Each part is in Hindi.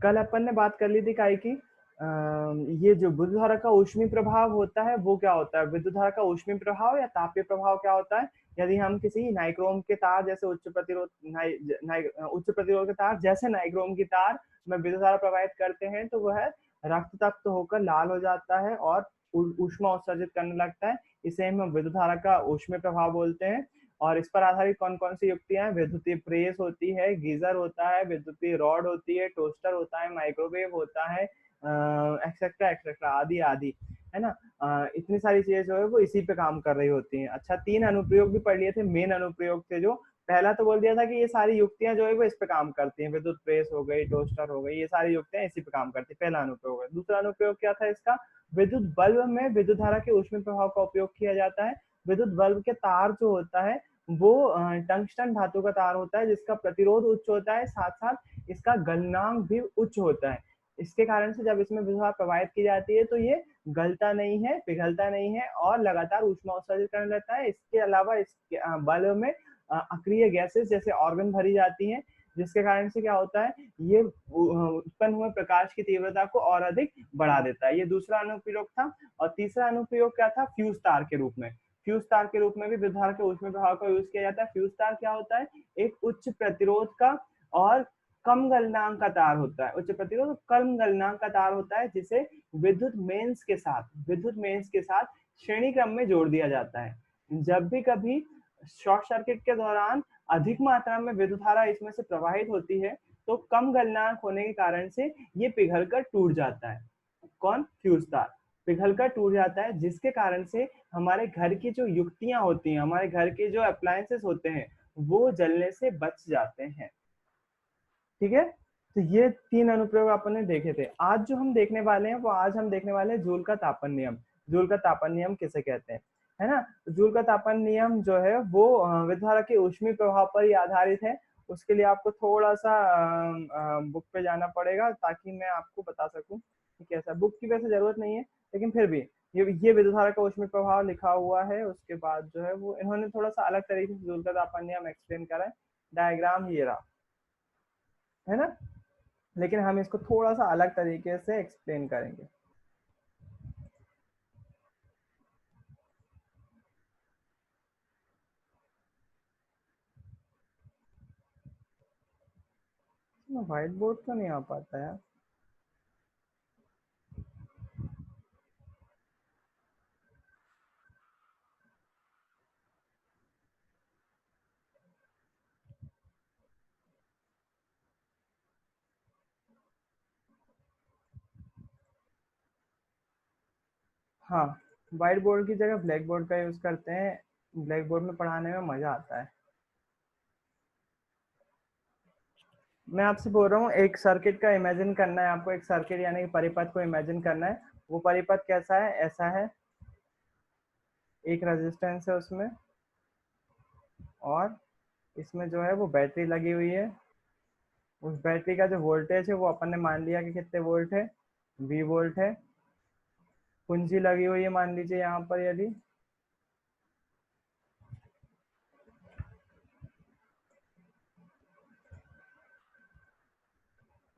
कल अपन ने बात कर ली थी काय की ये जो विद्युत धारा का ऊष्मीय प्रभाव होता है वो क्या होता है, विद्युत धारा का ऊष्मीय प्रभाव या तापीय प्रभाव क्या होता है। यदि हम किसी नाइक्रोम के तार जैसे उच्च प्रतिरोध के तार जैसे नाइक्रोम की तार में विद्युत धारा प्रवाहित करते हैं तो वह रक्त तप्त होकर लाल हो जाता है और ऊष्मा उत्सर्जित करने लगता है। इसे हम विद्युत धारा का ऊष्मीय प्रभाव बोलते हैं। और इस पर आधारित कौन कौन सी युक्तियां हैं, विद्युतीय प्रेस होती है, गीजर होता है, विद्युतीय रॉड होती है, टोस्टर होता है, माइक्रोवेव होता है, एक्सेट्रा एक्सेट्रा आदि आदि, है ना। इतनी सारी चीजें जो है वो इसी पे काम कर रही होती हैं। अच्छा, 3 अनुप्रयोग भी पढ़ लिए थे, मेन अनुप्रयोग थे जो। पहला तो बोल दिया था कि ये सारी युक्तियां जो है वो इस पे काम करती हैं, विद्युत प्रेस हो गई, टोस्टर हो गई, ये सारी युक्तियां इसी पे काम करती है, पहला अनुप्रयोग है। दूसरा अनुप्रयोग क्या था इसका, विद्युत बल्ब में विद्युत धारा के ऊष्मीय प्रभाव का उपयोग किया जाता है। विद्युत बल्ब के तार जो होता है वो टंगस्टन धातु का तार होता है जिसका प्रतिरोध उच्च होता है, साथ साथ इसका गलनांक भी उच्च होता है। इसके कारण से जब इसमें विद्युत प्रवाहित की जाती है तो ये गलता नहीं है, पिघलता नहीं है और लगातार ऊष्मा उत्सर्जित करने लगता है। इसके अलावा इसके बल्ब में अक्रिय गैसेस जैसे ऑर्गन भरी जाती हैं, जिसके कारण से क्या होता है, ये उत्पन्न हुए प्रकाश की तीव्रता को और अधिक बढ़ा देता है। ये दूसरा अनुप्रयोग था। और तीसरा अनुप्रयोग क्या था, फ्यूज तार के रूप में। फ्यूज तार के रूप में भी विद्युत धारा के ऊष्मीय प्रभाव का यूज किया जाता है। फ्यूज तार क्या होता है, एक उच्च प्रतिरोध का और कम गलनांक का तार होता है। उच्च प्रतिरोध और कम गलनांक का तार होता है जिसे विद्युत मेंस के साथ श्रेणी क्रम में जोड़ दिया जाता है। जब भी कभी शॉर्ट सर्किट के दौरान अधिक मात्रा में विद्युत धारा इसमें से प्रवाहित होती है तो कम गलनांक होने के कारण से ये पिघलकर टूट जाता है। कौन, फ्यूज तार पिघलकर टूट जाता है, जिसके कारण से हमारे घर की जो युक्तियां होती हैं, हमारे घर के जो अप्लायंसेस होते हैं वो जलने से बच जाते हैं। ठीक है, तो ये 3 अनुप्रयोग अपन ने देखे थे। आज जो हम देखने वाले हैं वो आज हम देखने वाले हैं जूल का तापन नियम। जूल का तापन नियम किसे कहते हैं, है ना। तो जूल का तापन नियम जो है वो विद्युत धारा के ऊष्मीय प्रभाव पर ही आधारित है। उसके लिए आपको थोड़ा सा बुक पे जाना पड़ेगा ताकि मैं आपको बता सकूं कि कैसा। बुक की वैसे जरूरत नहीं है लेकिन फिर भी ये विद्युत धारा का ऊष्मीय प्रभाव लिखा हुआ है। उसके बाद जो है वो इन्होंने थोड़ा सा अलग तरीके से जूल का तापन नियम एक्सप्लेन करा है। डायग्राम ये रहा, है ना। लेकिन हम इसको थोड़ा सा अलग तरीके से एक्सप्लेन करेंगे। व्हाइट बोर्ड तो नहीं आ पाता यार। हाँ, व्हाइट बोर्ड की जगह ब्लैक बोर्ड का यूज करते हैं। ब्लैक बोर्ड में पढ़ाने में मजा आता है। मैं आपसे बोल रहा हूँ एक सर्किट का इमेजिन करना है आपको। एक सर्किट यानी कि परिपथ को इमेजिन करना है। वो परिपथ कैसा है, ऐसा है। एक रेजिस्टेंस है उसमें और इसमें जो है वो बैटरी लगी हुई है। उस बैटरी का जो वोल्टेज है वो अपन ने मान लिया कि कितने वोल्ट है, V वोल्ट है। कुंजी लगी हुई है मान लीजिए यहाँ पर, यदि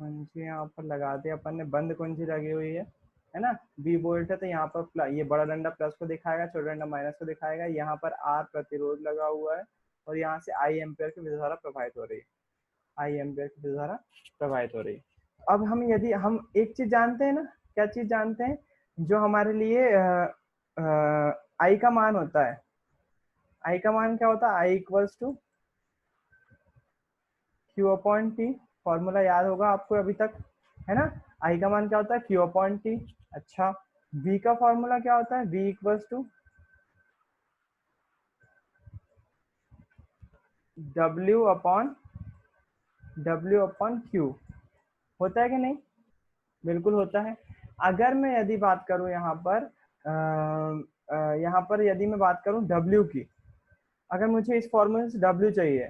कुंजी यहाँ पर लगा दिया अपन ने, बंद कुंजी लगी हुई है ना। V वोल्ट है तो यहाँ पर ये बड़ा डंडा प्लस को दिखाएगा, छोटा डंडा माइनस को दिखाएगा। यहाँ पर R प्रतिरोध लगा हुआ है और यहाँ से I एम्पियर की विद्युत धारा प्रवाहित हो रही है। I एम्पियर की विद्युत धारा प्रवाहित हो रही है। अब हम यदि हम एक चीज जानते हैं ना, क्या चीज जानते हैं, जो हमारे लिए I का मान होता है। I का मान क्या होता है, I equals to Q upon T। Formula याद होगा आपको अभी तक, है ना। I का मान क्या होता है, Q अपॉन T। अच्छा, V का फॉर्मूला क्या होता है, V equals to W upon Q। होता है कि नहीं, बिल्कुल होता है। अगर मैं यदि बात करूं यहाँ पर यदि मैं बात करूं W की, अगर मुझे इस फॉर्मूले से W चाहिए,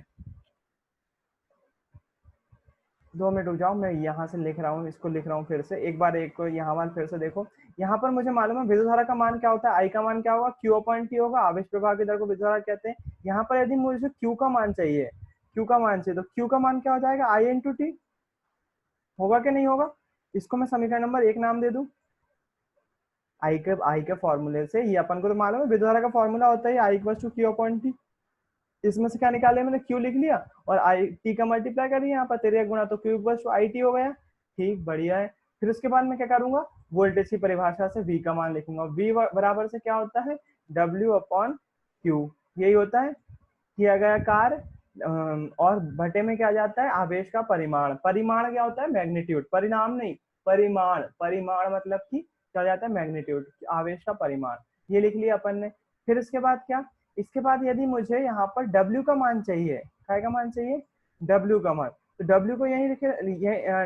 2 मिनट रुक जाओ, मैं यहाँ से लिख रहा हूँ, इसको लिख रहा हूँ फिर से एक बार। एक यहाँ मान फिर से देखो, यहाँ पर मुझे मालूम है विद्युत धारा का मान क्या होता है, आई का मान क्या होगा, Q अपॉन T होगा। आवेश प्रवाह की दर को विद्युत धारा कहते हैं। यहाँ पर यदि मुझे Q का मान चाहिए, Q का मान चाहिए तो Q का मान क्या हो जाएगा, I इंटू टी। होगा कि नहीं होगा? इसको मैं समीकरण नंबर 1 नाम दे दूं। आई के फॉर्मूले से, ये अपन को तो मालूम है विद्युत धारा का फॉर्मूला होता है I equal to Q upon T. इसमें से क्या निकाले मैंने, क्यू लिख लिया और आई टी का मल्टीप्लाई कर दिया यहाँ पर, तेरे गुणा तो Q equal to I T हो गया। ठीक, बढ़िया है। फिर उसके बाद मैं क्या करूंगा, वोल्टेज की परिभाषा से V का मान लिखूंगा। V बराबर से क्या होता है, W अपॉन क्यू, यही होता है किया गया कार्य। और भट्टे में क्या जाता है, आवेश का परिमाण। परिमाण क्या होता है, मैग्नीट्यूड, परिणाम नहीं, परिमाण। परिमाण मतलब कि क्या जाता है, मैग्नीट्यूड, आवेश का परिमाण। ये लिख लिया अपन ने। फिर इसके बाद क्या, इसके बाद यदि मुझे यहाँ पर W का मान चाहिए, क्या का मान चाहिए, W का मान, तो W को यहीं लिखे,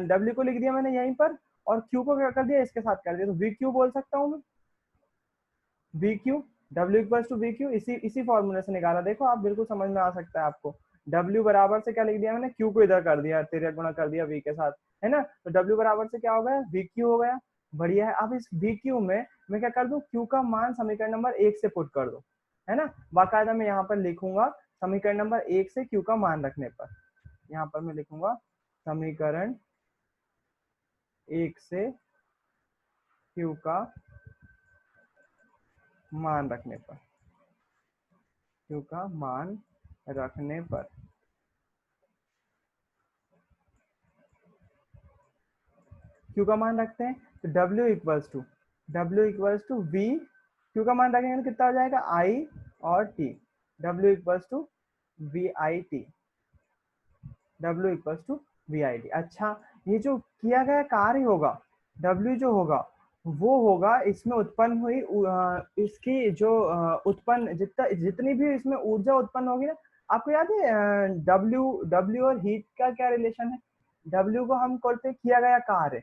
W को लिख दिया मैंने यहीं पर, और Q को क्या कर दिया, इसके साथ कर दिया, तो VQ बोल सकता हूँ मैं, VQ, W equal to VQ। इसी फॉर्मूले से निकाला, देखो आप बिल्कुल समझ में आ सकता है आपको। W बराबर से क्या लिख दिया मैंने, Q को इधर कर दिया, तेरे गुणा कर दिया V के साथ, है ना। तो W बराबर से क्या हो गया, VQ हो गया। बढ़िया है। अब इस VQ में मैं क्या कर दूं, Q का मान समीकरण नंबर 1 से पुट कर दो, है ना। बाकायदा मैं यहाँ पर लिखूंगा समीकरण नंबर 1 से Q का मान रखने पर, यहाँ पर मैं लिखूंगा समीकरण 1 से Q का मान रखने पर, Q का मान रखने पर, Q का मान रखते हैं तो W equals to V, Q का मान रखेंगे तो कितना हो जाएगा, I और T, W equals to VIT, W equals to VIT। अच्छा, ये जो किया गया कार्य होगा, W जो होगा वो होगा इसमें उत्पन्न हुई इसकी जो उत्पन्न जितनी भी इसमें ऊर्जा उत्पन्न होगी ना, आपको याद है W और हीट का क्या रिलेशन है। W को हम करते किया गया कार्य,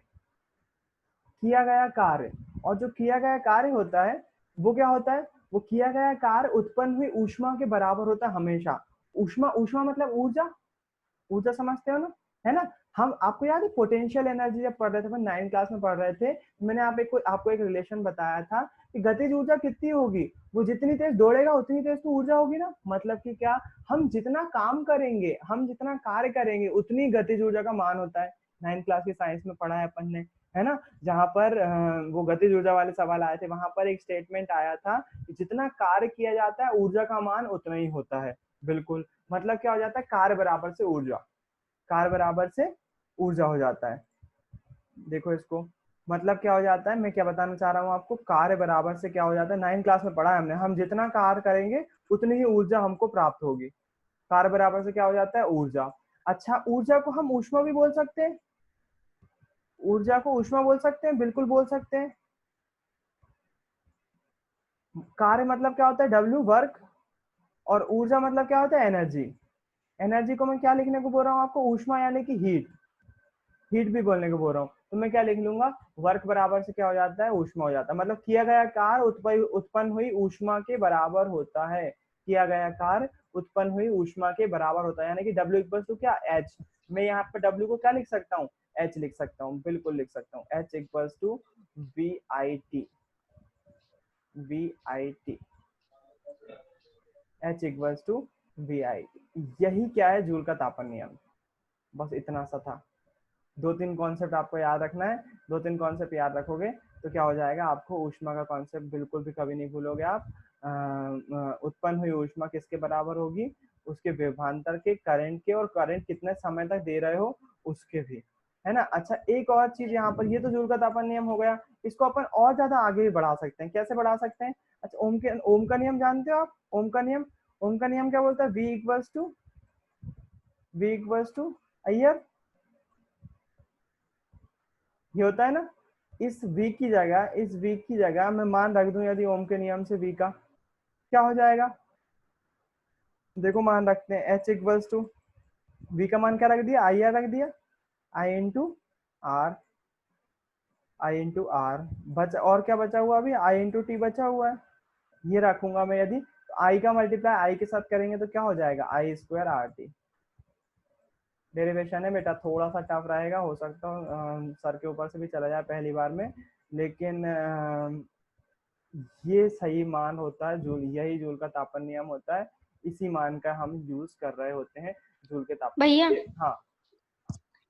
किया गया कार्य, और जो किया गया कार्य होता है वो क्या होता है, वो किया गया कार्य उत्पन्न हुई ऊष्मा के बराबर होता है हमेशा। ऊष्मा, ऊष्मा मतलब ऊर्जा, ऊर्जा समझते हो ना, है ना। हम, आपको याद है पोटेंशियल एनर्जी जब पढ़ रहे थे, 9 क्लास में पढ़ रहे थे, मैंने आपको एक रिलेशन बताया था कि गतिज ऊर्जा कितनी होगी, वो जितनी तेज दौड़ेगा उतनी तेज तो ऊर्जा होगी ना। मतलब कि क्या, हम जितना काम करेंगे, हम जितना कार्य करेंगे उतनी गतिज ऊर्जा का मान होता है। 9 क्लास की साइंस में पढ़ा है अपन ने, है ना। जहां पर वो गतिज ऊर्जा वाले सवाल आए थे, वहां पर एक स्टेटमेंट आया था कि जितना कार्य किया जाता है ऊर्जा का मान उतना ही होता है। बिल्कुल, मतलब क्या हो जाता है, कार्य बराबर से ऊर्जा, कार्य बराबर से ऊर्जा हो जाता है। देखो इसको, मतलब क्या हो जाता है, मैं क्या बताना चाह रहा हूँ आपको, कार्य बराबर से क्या हो जाता है, 9 क्लास में पढ़ा है हमने, हम जितना कार्य करेंगे उतनी ही ऊर्जा हमको प्राप्त होगी। कार्य बराबर से क्या हो जाता है, ऊर्जा। अच्छा, ऊर्जा को हम ऊष्मा भी बोल सकते हैं, ऊर्जा को ऊष्मा बोल सकते हैं, बिल्कुल बोल सकते हैं। कार्य मतलब क्या होता है, W वर्क, और ऊर्जा मतलब क्या होता है, एनर्जी। एनर्जी को मैं क्या लिखने को बोल रहा हूँ आपको, ऊष्मा यानी कि हीट, हीट भी बोलने को बोल रहा हूँ, तो मैं क्या लिख लूंगा, वर्क बराबर से क्या हो जाता है, ऊष्मा हो जाता है। मतलब किया गया कार्य उत्पन्न हुई ऊष्मा के बराबर होता है, किया गया कार्य उत्पन्न हुई ऊष्मा के बराबर होता है, यानी कि W इक्वल टू क्या, H। मैं यहाँ पर W को क्या लिख सकता हूँ, H लिख सकता हूँ, बिल्कुल लिख सकता हूँ, H equal to VIT, VIT, H equal to VIT। यही क्या है, जूल का तापन नियम, बस इतना सा था। 2-3 कॉन्सेप्ट आपको याद रखना है, 2-3 कॉन्सेप्ट याद रखोगे तो क्या हो जाएगा, आपको ऊष्मा का कॉन्सेप्ट बिल्कुल भी कभी नहीं भूलोगे आप। उत्पन्न हुई ऊष्मा किसके बराबर होगी, उसके विभवांतर के, करंट के, और करंट कितने समय तक दे रहे हो उसके भी, है ना। अच्छा, एक और चीज यहाँ पर, ये तो जूल का तापन नियम हो गया, इसको अपन और ज्यादा आगे भी बढ़ा सकते हैं। कैसे बढ़ा सकते हैं, अच्छा, ओम का नियम जानते हो आप, ओम का नियम, ओम का नियम क्या बोलता है, V इक्वल्स टू अय्यर, ये होता है ना। इस V की जगह, इस V की जगह मैं मान रख दूं यदि ओम के नियम से V का, क्या हो जाएगा, देखो मान रखते हैं, H इक्वल्स टू V का मान क्या रख दिया, आई आर रख दिया, I into R, I into R बचा, और क्या बचा हुआ अभी, आई इंटू टी बचा हुआ है, ये रखूंगा मैं यदि, तो आई का मल्टीप्लाई आई के साथ करेंगे तो क्या हो जाएगा, आई स्क्वायर आर टी। डेरिवेशन है बेटा, थोड़ा सा टफ रहेगा, हो सकता है सर के ऊपर से भी चला जाए पहली बार में, लेकिन ये सही मान होता है जूल, यही जूल का तापन नियम होता है, इसी मान का हम यूज कर रहे होते हैं जूल के तापन भैया हाँ,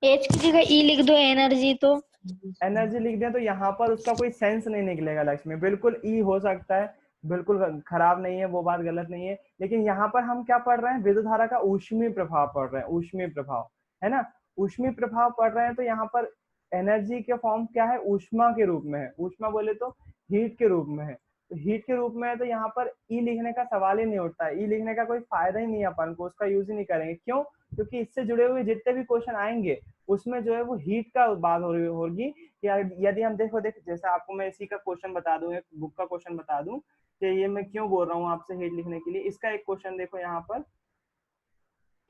एच की जगह ई लिख दो एनर्जी, तो एनर्जी लिख दें तो यहाँ पर उसका कोई सेंस नहीं निकलेगा लक्ष्मी। बिल्कुल ई हो सकता है, बिल्कुल खराब नहीं है, वो बात गलत नहीं है, लेकिन यहाँ पर हम क्या पढ़ रहे हैं, विद्युत धारा का ऊष्मीय प्रभाव पढ़ रहे हैं, ऊष्मीय प्रभाव, है ना। ऊष्मीय प्रभाव पढ़ रहे हैं तो यहाँ पर एनर्जी के फॉर्म क्या है, ऊष्मा के रूप में है। ऊष्मा बोले तो हीट के रूप में है, तो हीट के रूप में है, तो यहाँ पर ई लिखने का सवाल ही नहीं उठता है। ई लिखने का कोई फायदा ही नहीं है, अपन को उसका यूज ही नहीं करेंगे। क्यों? क्योंकि इससे जुड़े हुए जितने भी क्वेश्चन आएंगे उसमें जो है वो हीट का बात हो रही होगी। यदि हम देखो जैसे आपको मैं इसी का क्वेश्चन बता दूं, एक बुक का क्वेश्चन बता दूं कि ये मैं क्यों बोल रहा हूँ आपसे हीट लिखने के लिए। इसका एक क्वेश्चन देखो यहाँ पर,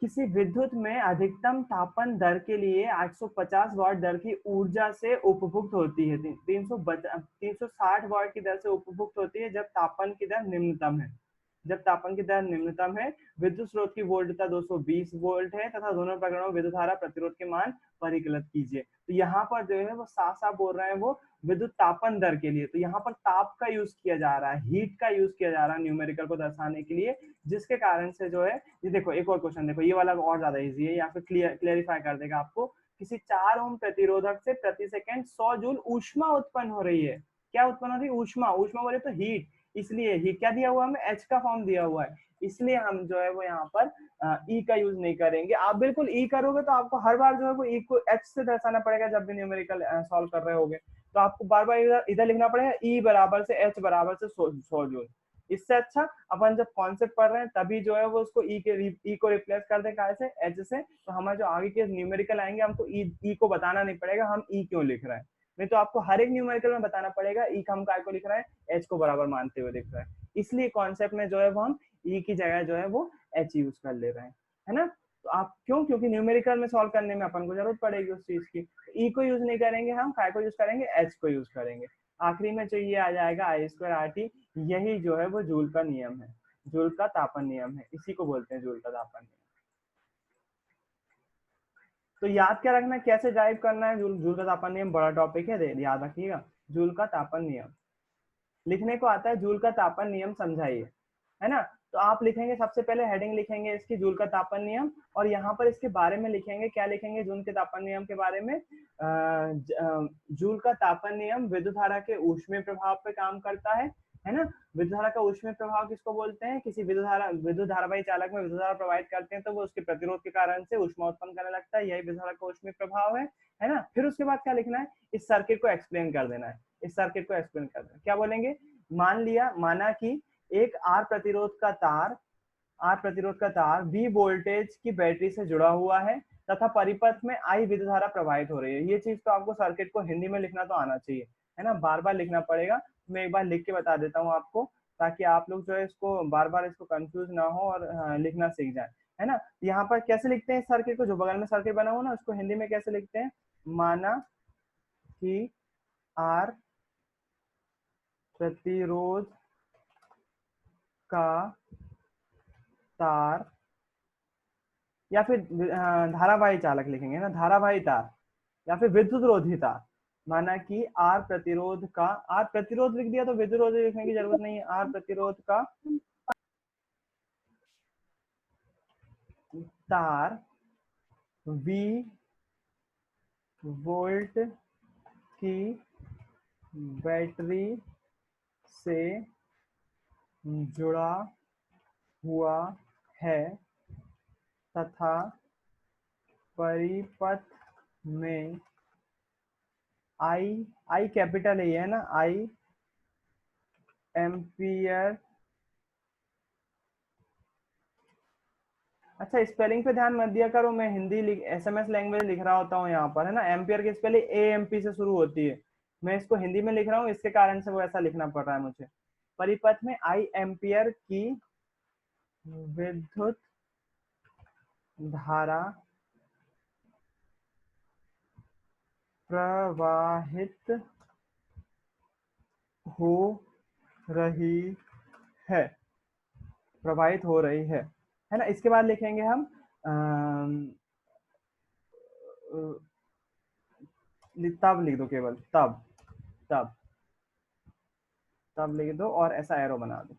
किसी विद्युत में अधिकतम तापन दर के लिए 850 वाट दर की ऊर्जा से उपभुक्त होती है, 360 वाट की दर से उपभुक्त होती है जब तापन की दर निम्नतम है। जब तापन की दर निम्नतम है, विद्युत स्रोत की वोल्टता 220 वोल्ट है तथा दोनों प्रकरणों में विद्युत धारा प्रतिरोध के मान परिकलित कीजिए। तो यहाँ पर जो है वो साफ साफ बोल रहे हैं वो विद्युत तापन दर के लिए, तो यहाँ पर ताप का यूज किया जा रहा है, हीट का यूज किया जा रहा है न्यूमेरिकल को दर्शाने के लिए, जिसके कारण से जो है ये देखो एक और क्वेश्चन देखो, ये वाला और ज्यादा इजी है, या फिर क्लियरिफाई कर देगा आपको। किसी 4 ओम प्रतिरोधक से प्रति सेकंड 100 जूल ऊष्मा उत्पन्न हो रही है। क्या उत्पन्न हो रही है? ऊष्मा। ऊष्मा बोले तो हीट, इसलिए हीट क्या दिया हुआ है हमें, एच का फॉर्म दिया हुआ है, इसलिए हम जो है वो यहाँ पर ई का यूज नहीं करेंगे। आप बिल्कुल ई करोगे तो आपको हर बार जो है वो ई को एच से दर्शाना पड़ेगा जब भी न्यूमेरिकल सॉल्व कर रहे होगे, तो आपको बार बार इधर लिखना पड़ेगा ई बराबर से एच बराबर से 100 जूल। इससे अच्छा अपन जब कॉन्सेप्ट पढ़ रहे हैं तभी जो है वो उसको ई को रिप्लेस कर दे काय से, एच से, तो हमारे जो आगे के न्यूमेरिकल आएंगे हमको ई को बताना नहीं पड़ेगा हम ई क्यों लिख रहे हैं। नहीं तो आपको हर एक न्यूमेरिकल में बताना पड़ेगा ई हम काय को लिख रहे हैं, एच को बराबर मानते हुए लिख रहे हैं। इसलिए कॉन्सेप्ट में जो है वो हम ई की जगह जो है वो एच यूज कर ले रहे हैं, है ना। तो आप क्यों, क्योंकि न्यूमेरिकल में सॉल्व करने में अपन को जरूरत पड़ेगी उस चीज की। ई को यूज नहीं करेंगे हम, काय को यूज करेंगे, एच को यूज करेंगे। आखिरी में जो ये आ जाएगा आई स्क्वायर आर टी, यही जो है वो जूल का नियम है, जूल का तापन नियम है, इसी को बोलते हैं जूल का तापन नियम। तो याद क्या रखना है, कैसे ड्राइव करना है, जूल का तापन नियम बड़ा टॉपिक है, याद रखिएगा। जूल का तापन नियम लिखने को आता है, जूल का तापन नियम समझाइए, है ना। तो आप लिखेंगे सबसे पहले हेडिंग लिखेंगे इसकी जूल का तापन नियम, और यहाँ पर इसके बारे में लिखेंगे, क्या लिखेंगे, जूल के तापन नियम के बारे में। जूल का तापन नियम विद्युत धारा के ऊष्मीय प्रभाव पे काम करता है ना। विद्युत धारा का ऊष्मीय प्रभाव किसको बोलते हैं, किसी विद्युत धारावाही चालक में विद्युत धारा प्रवाहित करते हैं तो वो उसके प्रतिरोध के कारण से ऊष्मा उत्पन्न करने लगता है, यही विद्युत धारा का ऊष्मीय प्रभाव है ना। फिर उसके बाद क्या लिखना है, इस सर्किट को एक्सप्लेन कर देना है, इस सर्किट को एक्सप्लेन कर देना। क्या बोलेंगे, माना कि एक आर प्रतिरोध का तार V वोल्टेज की बैटरी से जुड़ा हुआ है तथा परिपथ में I विद्युत धारा प्रवाहित हो रही है। ये चीज तो आपको सर्किट को हिंदी में लिखना तो आना चाहिए, है ना, बार बार लिखना पड़ेगा। मैं एक बार लिख के बता देता हूँ आपको, ताकि आप लोग जो है इसको बार बार इसको कंफ्यूज ना हो और लिखना सीख जाए, है ना। यहाँ पर कैसे लिखते हैं इस सर्किट को, जो बगल में सर्किट बना हुआ ना उसको हिंदी में कैसे लिखते हैं, माना कि आर प्रतिरोध का तार, या फिर धारावाही चालक लिखेंगे ना, धारावाही तार या फिर विद्युत रोधी तार। माना कि आर प्रतिरोध का, आर प्रतिरोध लिख दिया तो विद्युत रोधी लिखने की जरूरत नहीं है, आर प्रतिरोध का तार V वोल्ट की बैटरी से जुड़ा हुआ है तथा परिपथ में आई कैपिटल है ना, आई एम्पियर। अच्छा, स्पेलिंग पे ध्यान मत दिया करो, मैं हिंदी एसएमएस लैंग्वेज लिख रहा होता हूँ यहाँ पर, है ना। एम्पियर की स्पेलिंग एएमपी से शुरू होती है, मैं इसको हिंदी में लिख रहा हूँ, इसके कारण से वो ऐसा लिखना पड़ रहा है मुझे। परिपथ में आई एम्पियर की विद्युत धारा प्रवाहित हो रही है, प्रवाहित हो रही है ना। इसके बाद लिखेंगे हम तब लिख दो, केवल तब, तब तब लिख दो और ऐसा एरो बना दो,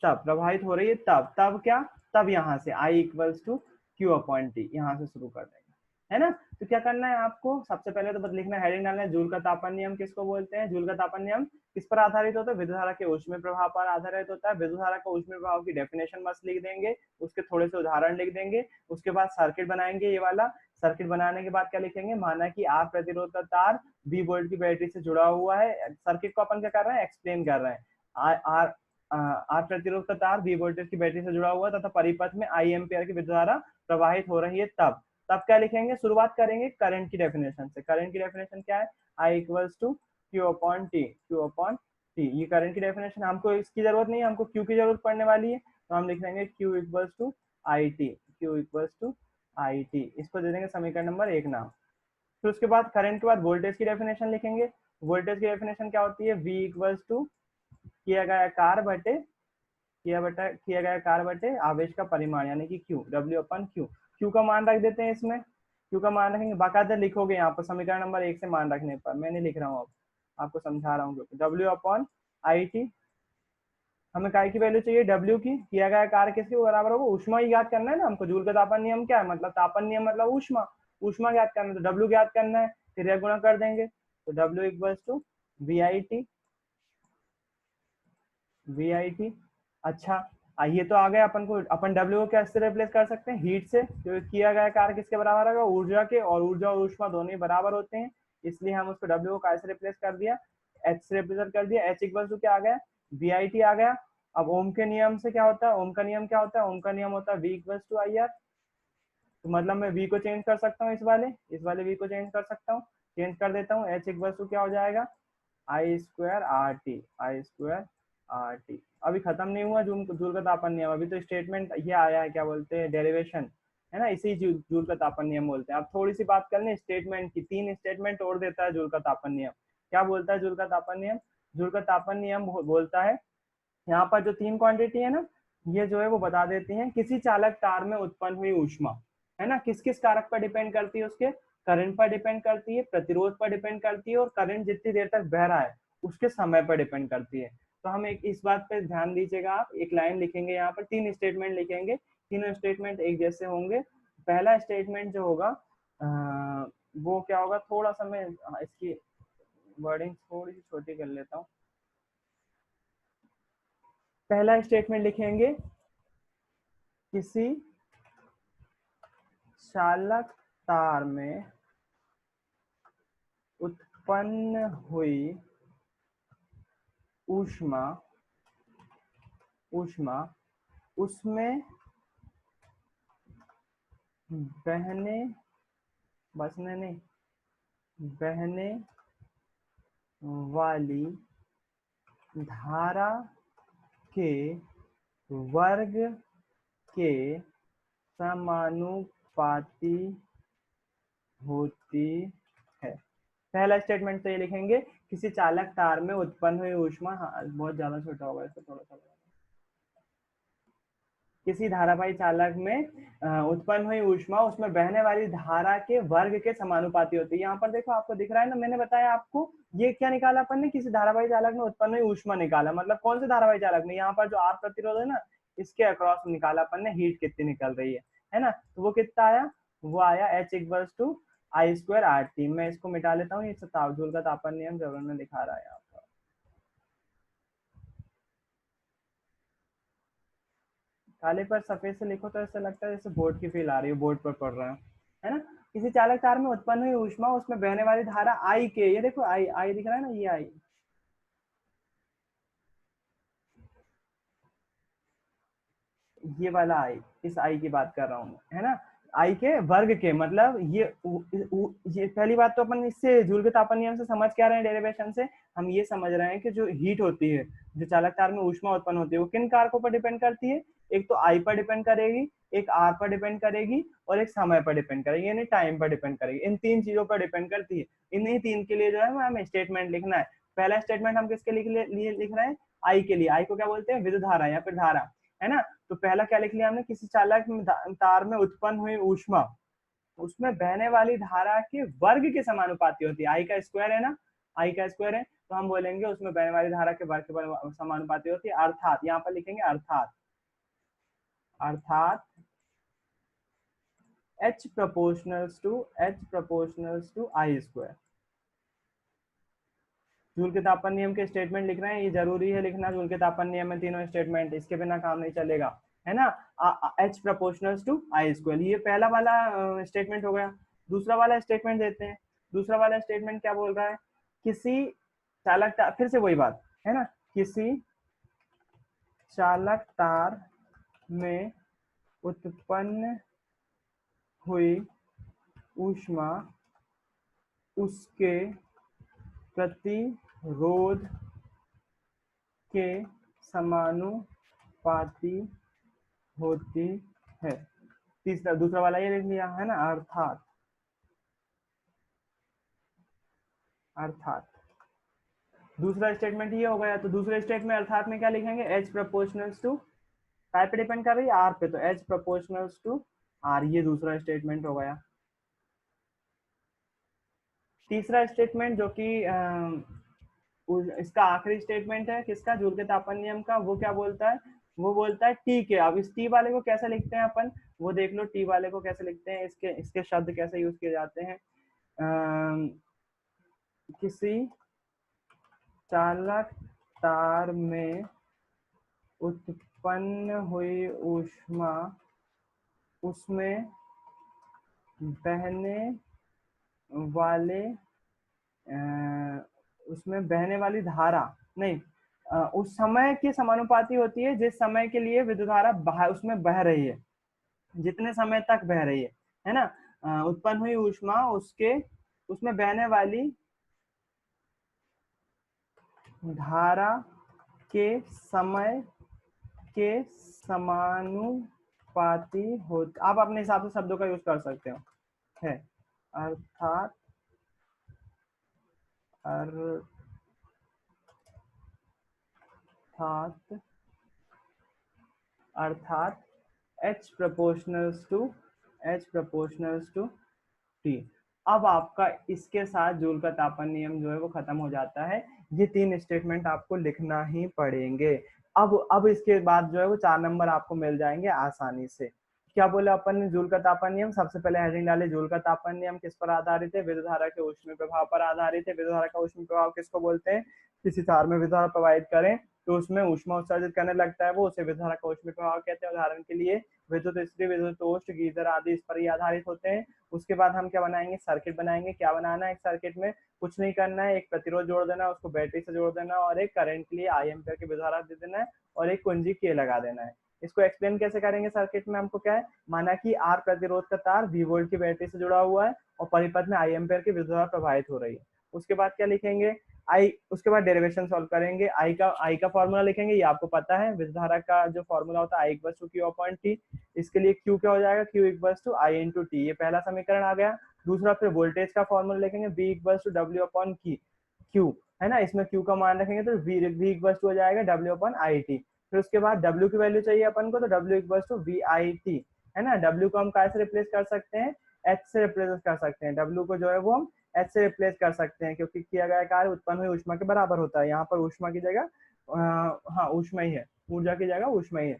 तब प्रवाहित हो रही है, तब क्या, तब यहाँ से I equals to Q upon T यहाँ से शुरू कर देंगे, है ना। तो क्या करना है आपको, सबसे पहले तो बस लिखना है, हेडिंग डालना है, जूल का तापन नियम किसको बोलते हैं। जूल का तापन नियम किस पर आधारित होता है, विद्युत धारा के ऊष्मीय प्रभाव पर आधारित होता है। विद्युत धारा का ऊष्मीय प्रभाव की डेफिनेशन बस लिख देंगे, उसके थोड़े से उदाहरण लिख देंगे, उसके बाद सर्किट बनाएंगे। ये वाला सर्किट बनाने के बाद क्या लिखेंगे, माना कि आर प्रतिरोध का तार 20 वोल्ट की बैटरी से जुड़ा हुआ है। सर्किट को अपन क्या कर रहे हैं, एक्सप्लेन कर रहे हैं। आर आर प्रतिरोध का तार 20 वोल्टेज की बैटरी से जुड़ा हुआ तथा परिपथ में आई एम्पियर की विद्युत धारा प्रवाहित हो रही है। तब तब क्या लिखेंगे, शुरुआत करेंगे करंट की डेफिनेशन से। करंट की डेफिनेशन क्या है, I equals to Q upon T, Q upon T. ये करंट की डेफिनेशन, हमको इसकी जरूरत नहीं है, हमको क्यू की जरूरत पड़ने वाली है, तो हम लिख देंगे Q equals to I T, Q equals to I T. इसको दे देंगे समीकरण नंबर 1 नाम। फिर उसके बाद करंट के बाद वोल्टेज की डेफिनेशन लिखेंगे। वोल्टेज की डेफिनेशन क्या होती है, वी इक्वल्स टू किया गया कार बटे किया गया कार बटे आवेश का परिमाण यानी कि Q, W upon Q. Q का मान रख देते हैं इसमें, क्यू का मान रखेंगे, बाकायदा लिखोगे यहाँ पर समीकरण नंबर 1 से मान रखने पर, मैं नहीं लिख रहा हूँ, अब आपको समझा रहा हूँ। क्योंकि डब्ल्यू अपॉन आई टी, हमें काय की वैल्यू चाहिए, डब्ल्यू की, किया गया कार्य किसके बराबर होगा, ऊष्मा ही ज्ञात करना है ना हमको। जूल का तापन नियम क्या है, मतलब तापन नियम मतलब ऊष्मा, ऊष्मा ज्ञात करना है, तो डब्ल्यू ज्ञात करना है, फिर यह गुणा कर देंगे, तो W equals to V I T, V I T. अच्छा, ये तो आ गया अपन को, अपन डब्ल्यू को कैसे रिप्लेस कर सकते हैं, हीट से, जो किया गया कार्य किसके बराबर होगा, ऊर्जा के, और ऊर्जा और ऊष्मा दोनों ही बराबर होते हैं, इसलिए हम उसको डब्ल्यू को कैसे रिप्लेस कर दिया, एच से रिप्लेस कर दिया। एच इक्वल टू क्या आ गया, वी आई टी आ गया। अब ओम के नियम से क्या होता है, ओम का नियम क्या होता है, ओम का नियम होता है V equal to I R. तो मतलब मैं वी को चेंज कर सकता हूँ, इस वाले वी को चेंज कर सकता हूँ, चेंज कर देता हूँ। एच इक्वल टू क्या हो जाएगा, आई स्क्वायर आर टी, आई स्क्वायर आर टी। अभी खत्म नहीं हुआ जूल का तापन नियम, अभी तो स्टेटमेंट ये आया है, क्या बोलते हैं, डेरिवेशन, है ना, इसी जूल का तापन नियम बोलते हैं। अब थोड़ी सी बात कर लें स्टेटमेंट की, 3 स्टेटमेंट और देता है जूल का तापन नियम। क्या बोलता है जूल का तापन नियम, जूल का तापन नियम बोलता है, यहाँ पर जो 3 क्वांटिटी है ना, ये जो है वो बता देती हैं किसी चालक तार में उत्पन्न हुई ऊष्मा, है ना, किस किस कारक पर डिपेंड करती है, उसके करंट पर डिपेंड करती है, प्रतिरोध पर डिपेंड करती है, और करंट जितनी देर तक बह रहा है उसके समय पर डिपेंड करती है। तो हम एक इस बात पे ध्यान दीजिएगा, आप एक लाइन लिखेंगे, यहाँ पर 3 स्टेटमेंट लिखेंगे, तीनों स्टेटमेंट एक जैसे होंगे। पहला स्टेटमेंट जो होगा वो क्या होगा, थोड़ा सा मैं इसकी वर्डिंग थोड़ी सी छोटी कर लेता हूँ। पहला स्टेटमेंट लिखेंगे, किसी चालक तार में उत्पन्न हुई ऊष्मा ऊष्मा उसमें बहने बसने नहीं बहने वाली धारा के वर्ग के समानुपाती होती है। पहला स्टेटमेंट तो ये लिखेंगे, किसी चालक तार में उत्पन्न हुई ऊष्मा, हाँ बहुत ज्यादा छोटा होगा, इसको थोड़ा सा, किसी धारावाही चालक में उत्पन्न हुई ऊष्मा उसमें बहने वाली धारा के वर्ग के समानुपाती होती है। यहाँ पर देखो आपको दिख रहा है ना, मैंने बताया आपको, ये क्या निकाला अपन ने, किसी धारावाही चालक में उत्पन्न हुई ऊष्मा निकाला, मतलब कौन से धारावाही चालक में, यहाँ पर जो आर प्रतिरोध है ना, इसके अक्रॉस निकाला अपन ने हीट कितनी निकल रही है ना, तो वो कितना आया, वो आया H equals to I square R T. मैं इसको मिटा लेता हूँ, ये जूल का तापन नियम जरूर में दिखा रहा है यहाँ पर। काले पर सफेद से लिखो तो ऐसा लगता है जैसे बोर्ड की फील आ रही है, बोर्ड पर पढ़ रहा है ना। किसी चालक तार में उत्पन्न हुई ऊष्मा उसमें बहने वाली धारा आई के, ये देखो आई आई दिख रहा है ना, ये आई, ये वाला आई, इस आई की बात कर रहा हूँ, है ना, आई के वर्ग के, मतलब ये पहली बात तो अपन इससे जूल के तापन नियम से समझ क्या रहे हैं, डेरिवेशन से हम ये समझ रहे हैं कि जो हीट होती है, जो चालक तार में ऊष्मा उत्पन्न होती है, वो किन कारकों पर डिपेंड करती है, एक तो आई पर डिपेंड करेगी, एक आर पर डिपेंड करेगी, और एक समय पर डिपेंड करेगी, यानी टाइम पर डिपेंड करेगी। इन 3 चीजों पर डिपेंड करती है। इन्हीं 3 के लिए जो है हमें स्टेटमेंट लिखना है। पहला स्टेटमेंट हम किसके लिए लिख रहे हैं, आई के लिए। आई को क्या बोलते हैं, विद्युत धारा या फिर धारा, है ना। तो पहला क्या लिख लिया हमने, किसी चालक तार में उत्पन्न हुई ऊष्मा उसमें बहने वाली धारा के वर्ग के समानुपाती होती है। आई का स्क्वायर है ना, आई का स्क्वायर है, तो हम बोलेंगे उसमें बहने वाली धारा के वर्ग के समानुपाती होती है, अर्थात, यहाँ पर लिखेंगे अर्थात, अर्थात H proportionals to I square। Joule के तापन नियम के स्टेटमेंट लिख रहे हैं, ये जरूरी है लिखना, जूल के तापन नियम में तीनों स्टेटमेंट, इसके बिना काम नहीं चलेगा, है ना। H proportional to I square, ये पहला वाला स्टेटमेंट हो गया। दूसरा वाला स्टेटमेंट देते हैं। दूसरा वाला स्टेटमेंट क्या बोल रहा है, किसी चालक तार, फिर से वही बात है ना, किसी चालक तार में उत्पन्न हुई ऊष्मा उसके प्रतिरोध के समानुपाती होती है। तीसरा, दूसरा वाला ये लिख लिया है ना, अर्थात दूसरा स्टेटमेंट ये हो गया। तो दूसरे स्टेटमेंट अर्थात में क्या लिखेंगे, H प्रोपोर्शनल्स टू काय पे डिपेंड कर रही है, R पे, तो H प्रोपोर्शनल्स टू R, ये दूसरा स्टेटमेंट हो गया। तीसरा स्टेटमेंट जो कि इसका आखिरी स्टेटमेंट है किसका, जूल के तापन नियम का, वो क्या बोलता है, वो बोलता है टी के। अब इस टी वाले को कैसे लिखते हैं अपन, वो देख लो, टी वाले को कैसे लिखते हैं, इसके शब्द कैसे यूज किए जाते हैं। किसी चालक तार में उत्पन्न हुई ऊष्मा उसमें बहने वाले उसमें बहने वाली धारा नहीं, उस समय के समानुपाती होती है जिस समय के लिए विद्युत धारा उसमें बह रही है, जितने समय तक बह रही है ना। उत्पन्न हुई ऊष्मा उसके उसमें बहने वाली धारा के समय के समानुपाती हो। आप अपने हिसाब से शब्दों का यूज कर सकते हो, है अर्थात अर्थात H प्रोपोर्शनल्स टू T। अब आपका इसके साथ जूल का तापन नियम जो है वो खत्म हो जाता है। ये तीन स्टेटमेंट आपको लिखना ही पड़ेंगे। अब इसके बाद जो है वो 4 नंबर आपको मिल जाएंगे आसानी से। क्या बोला अपन ने, जूल का तापन नियम, सबसे पहले हेडिंग डाले, जूल का तापन नियम किस पर आधारित है, विद्युत धारा के ऊष्मीय प्रभाव पर आधारित है। विद्युत धारा का ऊष्मीय प्रभाव किसको बोलते हैं, किसी तार में विद्युत धारा प्रवाहित करें तो उसमें ऊष्मा उत्सर्जित करने लगता है, वो उसे विद्युत धारा का ऊष्मीय प्रभाव कहते हैं। उदाहरण के लिए विद्युत इस्त्री, विद्युत टोस्ट, गीजर आदि इस पर ही आधारित होते हैं। उसके बाद हम क्या बनाएंगे, सर्किट बनाएंगे। क्या बनाना है, एक सर्किट में कुछ नहीं करना है, एक प्रतिरोध जोड़ देना है, उसको बैटरी से जोड़ देना और एक करंट के लिए आई एम्पियर की विद्युत धारा दे देना है और एक कुंजी के लगा देना है। इसको एक्सप्लेन कैसे करेंगे सर्किट में, हमको क्या है, माना कि आर प्रतिरोध का तार V वोल्ट की बैटरी से जुड़ा हुआ है और परिपथ में आई एम्पियर की विद्युत धारा प्रवाहित हो रही है। उसके बाद क्या लिखेंगे, आई, उसके बाद डेरिवेशन सॉल्व करेंगे। आई का फॉर्मूला लिखेंगे, ये आपको पता है, विद्युत धारा का जो फॉर्मूला होता है I equals to Q upon T. इसके लिए क्यू क्या हो जाएगा, Q equals to I into T, ये पहला समीकरण आ गया। दूसरा, फिर वोल्टेज का फॉर्मूला लिखेंगे, B equals to W upon Q, है ना, इसमें क्यू का मान रखेंगे तो वी इक्वल्स टू हो जाएगा डब्ल्यू अपॉन आई टी। फिर उसके बाद W की वैल्यू चाहिए अपन को, तो W equals to V I T, है ना। W को हम काय से रिप्लेस कर सकते हैं, H से रिप्लेस कर सकते हैं। W को जो है वो हम H से रिप्लेस कर सकते हैं क्योंकि किया गया कार्य उत्पन्न हुई ऊष्मा के बराबर होता है। यहाँ पर ऊष्मा की जगह हाँ ऊष्मा ही है, ऊर्जा की जगह ऊष्मा ही है,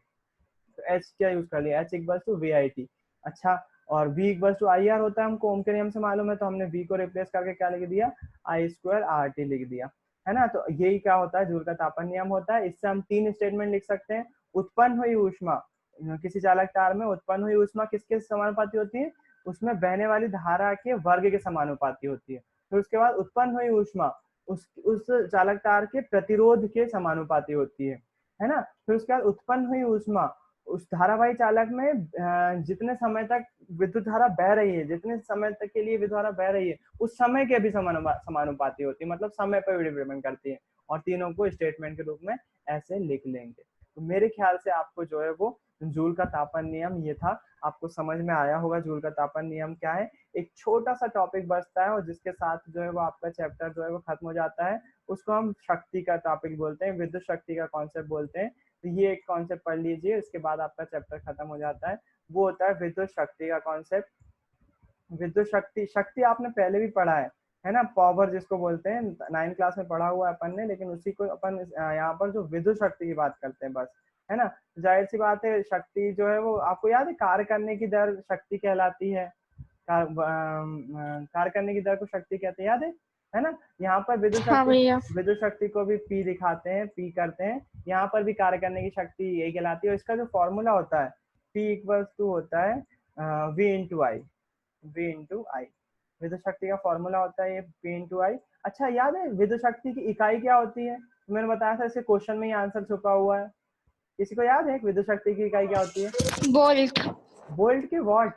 तो H क्या यूज कर लिया, H equals to V I T. अच्छा, और V equals to I R होता है, हमको ओम के नियम से मालूम है, तो हमने V को रिप्लेस करके क्या लिख दिया, आई स्क्वायर आर टी लिख दिया, है ना। तो यही क्या होता है, जूल का तापन नियम होता है। इससे हम तीन स्टेटमेंट लिख सकते हैं। उत्पन्न हुई ऊष्मा, किसी चालक तार में उत्पन्न हुई ऊष्मा किसके समानुपाती होती है, उसमें बहने वाली धारा के वर्ग के समानुपाती होती है। फिर उसके बाद उत्पन्न हुई ऊष्मा उस चालक तार के प्रतिरोध के समानुपाती होती है ना। फिर उसके बाद उत्पन्न हुई ऊष्मा उस धारावाही चालक में जितने समय तक विद्युत धारा बह रही है, जितने समय तक के लिए विद्युत धारा बह रही है, उस समय के भी समानुपाती होती है, मतलब समय पर डिपेंड करती है। और तीनों को स्टेटमेंट के रूप में ऐसे लिख लेंगे। तो मेरे ख्याल से आपको जो है वो जूल का तापन नियम ये था, आपको समझ में आया होगा जूल का तापन नियम क्या है। एक छोटा सा टॉपिक बचता है और जिसके साथ जो है वो आपका चैप्टर जो है वो खत्म हो जाता है, उसको हम शक्ति का टॉपिक बोलते हैं, विद्युत शक्ति का कॉन्सेप्ट बोलते हैं। तो ये एक कॉन्सेप्ट पढ़ लीजिए, इसके बाद आपका चैप्टर खत्म हो जाता है। वो होता है विद्युत शक्ति का कॉन्सेप्ट। विद्युत शक्ति आपने पहले भी पढ़ा है ना, पावर जिसको बोलते हैं, 9 क्लास में पढ़ा हुआ है अपन ने, लेकिन उसी को अपन यहाँ पर जो विद्युत शक्ति की बात करते हैं बस। है ना। जाहिर सी बात है शक्ति जो है वो आपको याद है कार्य करने की दर शक्ति कहलाती है। कार्य करने की दर को शक्ति कहते हैं, याद है ना। यहाँ पर हाँ भैया। विद्युत शक्ति को भी पी दिखाते हैं, पी करते हैं। यहाँ पर भी कार्य करने की शक्ति यही कहलाती है। और इसका जो फॉर्मूला होता है पी इक्वल्स टू होता है V into I, V into I. विद्युत शक्ति का फॉर्मूला होता है ये पी इंटू आई। अच्छा याद है विद्युत शक्ति की इकाई क्या होती है, तो मैंने बताया था इसे क्वेश्चन में ही आंसर छुपा हुआ है। किसी को याद है विद्युत शक्ति की इकाई क्या होती है? वोल्ट। वोल्ट की वॉट,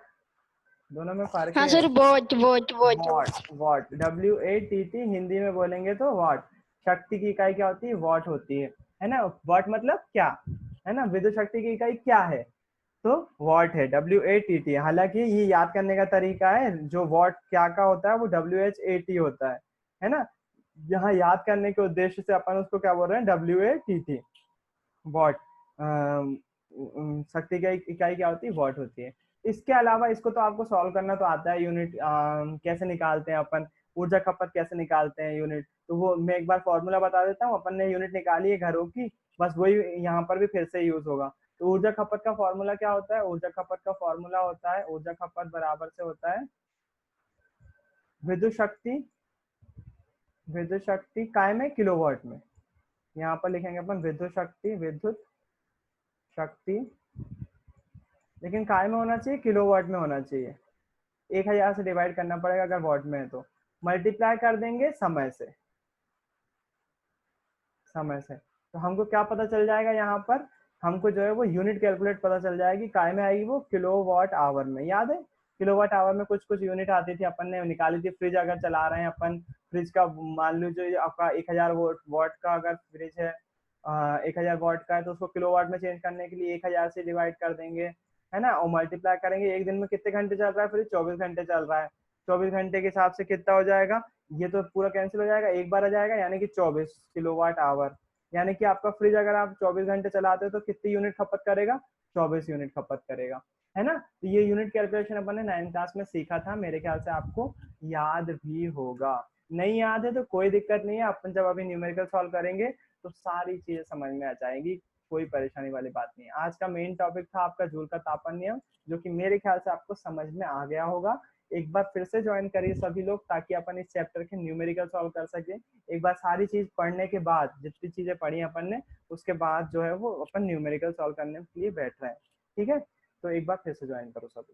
दोनों में फर्क हाँ है। Sir, vote vote vote. What, what, WATT Hindi में बोलेंगे तो वॉट। शक्ति की इकाई क्या होती है? वॉट होती है ना। वॉट मतलब क्या, है ना। विद्युत शक्ति की इकाई क्या है? तो वॉट है, WATT। हालांकि ये याद करने का तरीका है, जो वॉट क्या का होता है वो WHAT होता है ना। यहाँ याद करने के उद्देश्य से अपन उसको क्या बोल रहे हैं? WATT, what. शक्ति की इकाई क्या होती है? वॉट होती है। इसके अलावा इसको तो आपको सॉल्व करना तो आता है, यूनिट कैसे निकालते हैं अपन, ऊर्जा खपत कैसे निकालते हैं यूनिट, तो वो मैं एक बार फॉर्मूला बता देता हूँ। अपन ने यूनिट निकाली है घरों की, बस वही यहाँ पर भी फिर से यूज होगा। तो ऊर्जा खपत का फॉर्मूला क्या होता है? ऊर्जा खपत का फॉर्मूला होता है, ऊर्जा खपत बराबर से होता है विद्युत शक्ति, विद्युत शक्ति काय में किलोवाट में। यहाँ पर लिखेंगे अपन विद्युत शक्ति, विद्युत शक्ति, लेकिन काय में होना चाहिए, किलोवाट में होना चाहिए। 1000 से डिवाइड करना पड़ेगा अगर वॉट में है तो। मल्टीप्लाई कर देंगे समय से, समय से। तो हमको क्या पता चल जाएगा यहाँ पर? हमको जो है वो यूनिट कैलकुलेट पता चल जाएगी। काय में आएगी वो? किलोवाट आवर में। याद है किलोवाट आवर में कुछ कुछ यूनिट आती थी, अपन ने निकाली थी। फ्रिज अगर चला रहे हैं अपन, फ्रिज का मान लीजिए आपका 1000 वॉट का अगर फ्रिज है, 1000 वॉट का है, तो उसको किलोवाट में चेंज करने के लिए 1000 से डिवाइड कर देंगे, है ना। और मल्टीप्लाई करेंगे। एक दिन में कितने घंटे चल रहा है फ्रिज? 24 घंटे चल रहा है। 24 घंटे के हिसाब से कितना हो जाएगा? ये तो पूरा कैंसिल हो जाएगा, एक बार आ जाएगा, यानी कि 24 किलोवाट आवर। यानी कि आपका फ्रिज अगर आप 24 घंटे चलाते हो तो कितनी यूनिट खपत करेगा? 24 यूनिट खपत करेगा, है ना। तो ये यूनिट कैलकुलेशन अपन ने 9th क्लास में सीखा था, मेरे ख्याल से आपको याद भी होगा। नहीं याद है तो कोई दिक्कत नहीं है, अपन जब अभी न्यूमेरिकल सॉल्व करेंगे तो सारी चीजें समझ में आ जाएंगी, कोई परेशानी वाली बात नहीं है। आज का मेन टॉपिक था आपका जूल का तापन नियम, जो कि मेरे ख्याल से आपको समझ में आ गया होगा। एक बार फिर से ज्वाइन करिए सभी लोग, ताकि अपन इस चैप्टर के न्यूमेरिकल सॉल्व कर सके। एक बार सारी चीज पढ़ने के बाद, जितनी चीजें पढ़ी अपन ने, उसके बाद जो है वो अपन न्यूमेरिकल सॉल्व करने के लिए बैठ रहे हैं। ठीक है, तो एक बार फिर से ज्वाइन करो सभी।